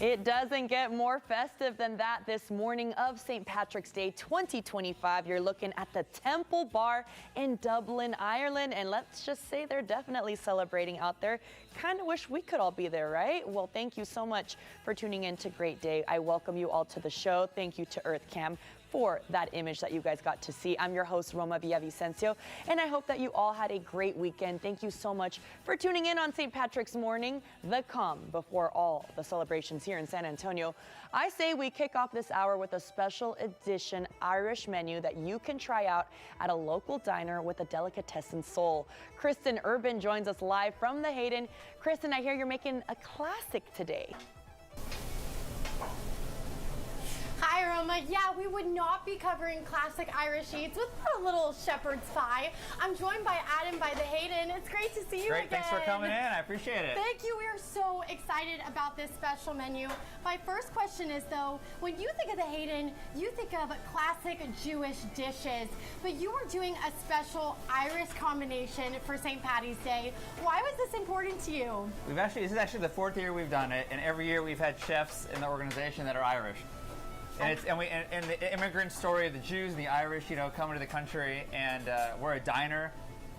It doesn't get more festive than that this morning of St. Patrick's Day 2025. You're looking at the Temple Bar in Dublin, Ireland, and let's just say they're definitely celebrating out there. Kind of wish we could all be there, right? Well, thank you so much for tuning in to Great Day. I welcome you all to the show. Thank you to EarthCam for that image that you guys got to see. I'm your host, Roma Villavicencio, and I hope that you all had a great weekend. Thank you so much for tuning in on St. Patrick's morning, the calm before all the celebrations here in San Antonio. I say we kick off this hour with a special edition Irish menu that you can try out at a local diner with a delicatessen soul. Kristen Urban joins us live from the Hayden. Kristen, I hear you're making a classic today. Hi, Roma. Yeah, we would not be covering classic Irish eats without a little shepherd's pie. I'm joined by Adam by the Hayden. It's great to see you again. Great, thanks for coming in. I appreciate it. Thank you. We are so excited about this special menu. My first question is, though, when you think of the Hayden, you think of classic Jewish dishes, but you are doing a special Irish combination for St. Patty's Day. Why was this important to you? This is actually the fourth year we've done it, and every year we've had chefs in the organization that are Irish. And the immigrant story of the Jews and the Irish, coming to the country, and we're a diner,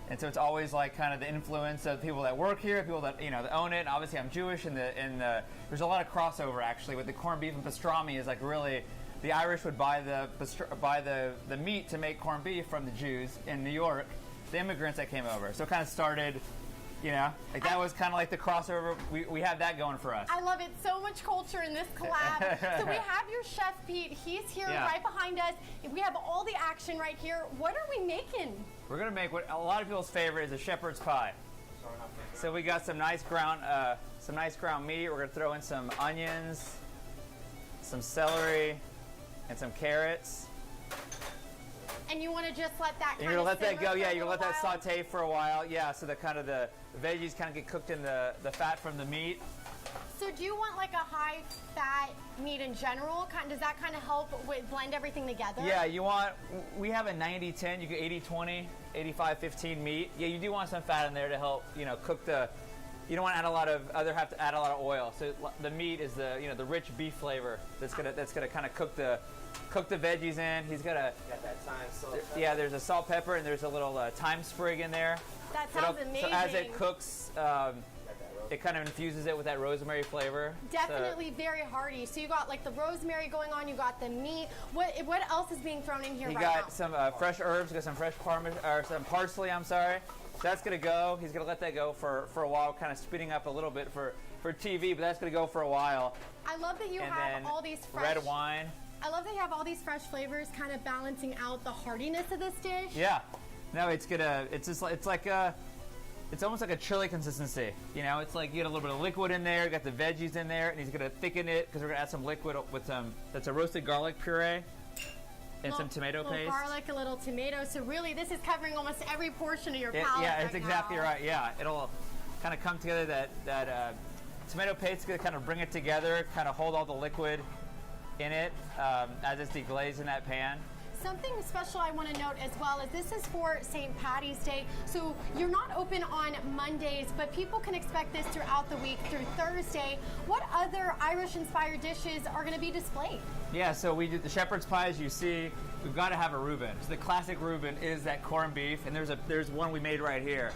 and so it's always like kind of the influence of people that work here, people that that own it. And obviously, I'm Jewish, and there's a lot of crossover actually with the corned beef and pastrami. Is like really the Irish would buy the meat to make corned beef from the Jews in New York, the immigrants that came over. So it kind of started. That was kind of like the crossover. We have that going for us. I love it. So much culture in this collab. So we have your chef, Pete. He's here right behind us. We have all the action right here. What are we making? We're going to make what a lot of people's favorite is a shepherd's pie. So we got some nice ground meat. We're going to throw in some onions, some celery, and some carrots. And you want to just let that you're gonna let that go, yeah. You're gonna let that saute for a while, yeah. So the veggies kind of get cooked in the fat from the meat. So do you want like a high fat meat in general? Does that kind of help blend everything together? Yeah, we have a 90-10. You get 80-20, 85-15 meat. Yeah, you do want some fat in there to help cook the. You don't want to add have to add a lot of oil. So the meat is the rich beef flavor that's gonna kind of cook the veggies in. He's got that thyme, salt, pepper. Yeah, there's a salt, pepper, and there's a little thyme sprig in there. That sounds amazing. So as it cooks, it kind of infuses it with that rosemary flavor. Definitely very hearty. So you got like the rosemary going on. You got the meat. What else is being thrown in here right now? You got some fresh herbs. You got some fresh some parsley. I'm sorry. So that's gonna go. He's gonna let that go for a while, kind of speeding up a little bit for TV, but that's gonna go for a while. I love that you have all these fresh red wine. I love that you have all these fresh flavors kind of balancing out the heartiness of this dish. Yeah. No, it's almost like a chili consistency. It's like you get a little bit of liquid in there, you got the veggies in there, and he's going to thicken it because we're going to add some liquid with that's a roasted garlic puree and some tomato paste. Garlic, a little tomato. So really, this is covering almost every portion of your palate. Yeah, it's exactly right. Yeah, it'll kind of come together. That tomato paste is going to kind of bring it together, kind of hold all the liquid in it as it's deglazed in that pan. Something special I want to note as well is this is for St. Patty's Day, so you're not open on Mondays, but people can expect this throughout the week through Thursday. What other Irish-inspired dishes are going to be displayed? Yeah, so we do the shepherd's pie, as you see. We've got to have a Reuben. So the classic Reuben is that corned beef, and there's one we made right here.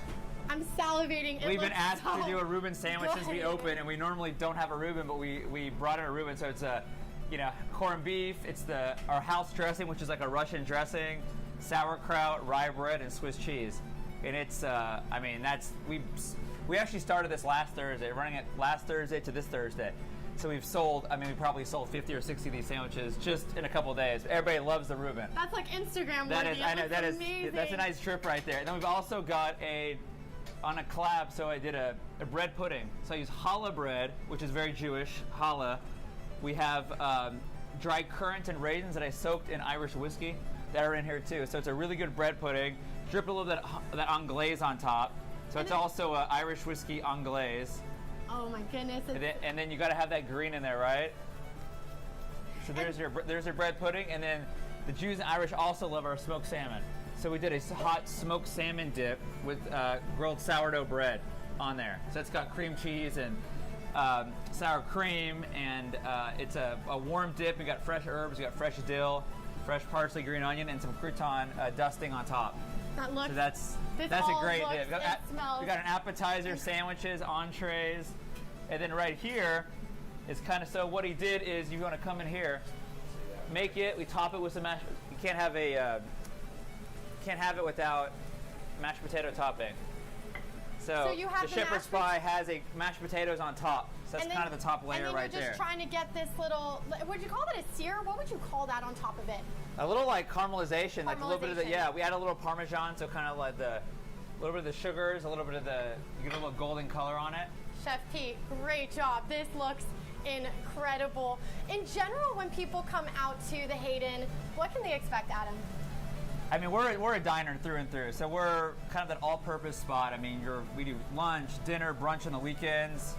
I'm salivating. We've been asked to do a Reuben sandwich since we opened, and we normally don't have a Reuben, but we brought in a Reuben, so it's a corned beef. It's our house dressing, which is like a Russian dressing, sauerkraut, rye bread, and Swiss cheese. And it's, we actually started this last Thursday, running it last Thursday to this Thursday. So we probably sold 50 or 60 of these sandwiches just in a couple of days. Everybody loves the Reuben. That's like Instagram worthy. That's a nice trip right there. And then we've also got on a collab, so I did a bread pudding. So I use challah bread, which is very Jewish, challah. We have dried currants and raisins that I soaked in Irish whiskey that are in here too. So it's a really good bread pudding. Drip a little bit of that anglaise on top. So it's also Irish whiskey anglaise. Oh my goodness. And then you got to have that green in there, right? So there's your bread pudding. And then the Jews and Irish also love our smoked salmon. So we did a hot smoked salmon dip with grilled sourdough bread on there. So it's got cream cheese and sour cream, and it's a warm dip. We got fresh herbs, we got fresh dill, fresh parsley, green onion, and some crouton dusting on top. That looks. So that's a great dip. We got an appetizer, sandwiches, entrees, and then right here is kind of, so what he did is, you want to come in here, make it. We top it with some mashed. You can't have it without mashed potato topping. So you have the shepherd's pie has a mashed potatoes on top. So that's kind of the top layer right there. And then you're just trying to get this little, would you call that a sear? What would you call that on top of it? A little like caramelization, like a little bit of the, yeah, we add a little Parmesan, so kind of like a little bit of the sugars, a little bit of you get a little golden color on it. Chef Pete, great job. This looks incredible. In general, when people come out to the Hayden, what can they expect, Adam? I mean, we're a diner through and through, so we're kind of that all-purpose spot. I mean, we do lunch, dinner, brunch on the weekends.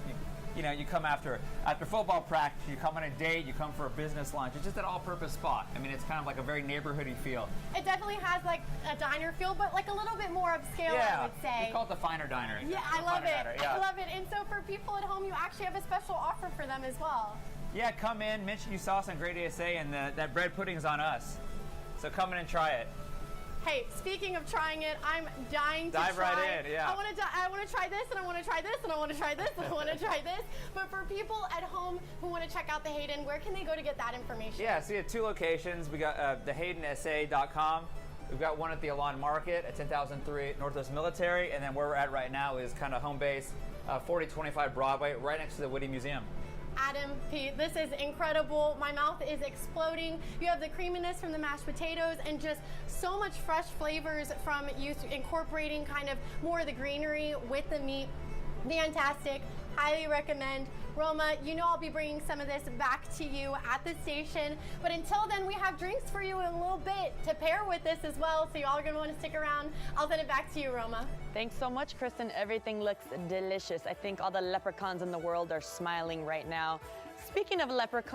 You know, you come after football practice, you come on a date, you come for a business lunch. It's just an all-purpose spot. I mean, it's kind of like a very neighborhoody feel. It definitely has like a diner feel, but like a little bit more upscale, yeah, I would say. We call it the finer diner. Yeah, I love it. I love it. And so for people at home, you actually have a special offer for them as well. Yeah, come in, mention you saw us on Great ASA, and that bread pudding is on us. So come in and try it. Hey, speaking of trying it, I'm dying to dive try. right in, yeah. I want to try this, and I want to try this, and I want to try this, and I want to try this. But for people at home who want to check out the Hayden, where can they go to get that information? Yeah, so we have 2 locations. We got thehaydensa.com. We've got one at the Alon Market at 10,003 Northwest Military, and then where we're at right now is kind of home base, 4025 Broadway, right next to the Whitty Museum. Adam, Pete, this is incredible. My mouth is exploding. You have the creaminess from the mashed potatoes and just so much fresh flavors from you incorporating kind of more of the greenery with the meat. Fantastic. Highly recommend. Roma, you know I'll be bringing some of this back to you at the station. But until then, we have drinks for you in a little bit to pair with this as well. So y'all are going to want to stick around. I'll send it back to you, Roma. Thanks so much, Kristen. Everything looks delicious. I think all the leprechauns in the world are smiling right now. Speaking of leprechauns,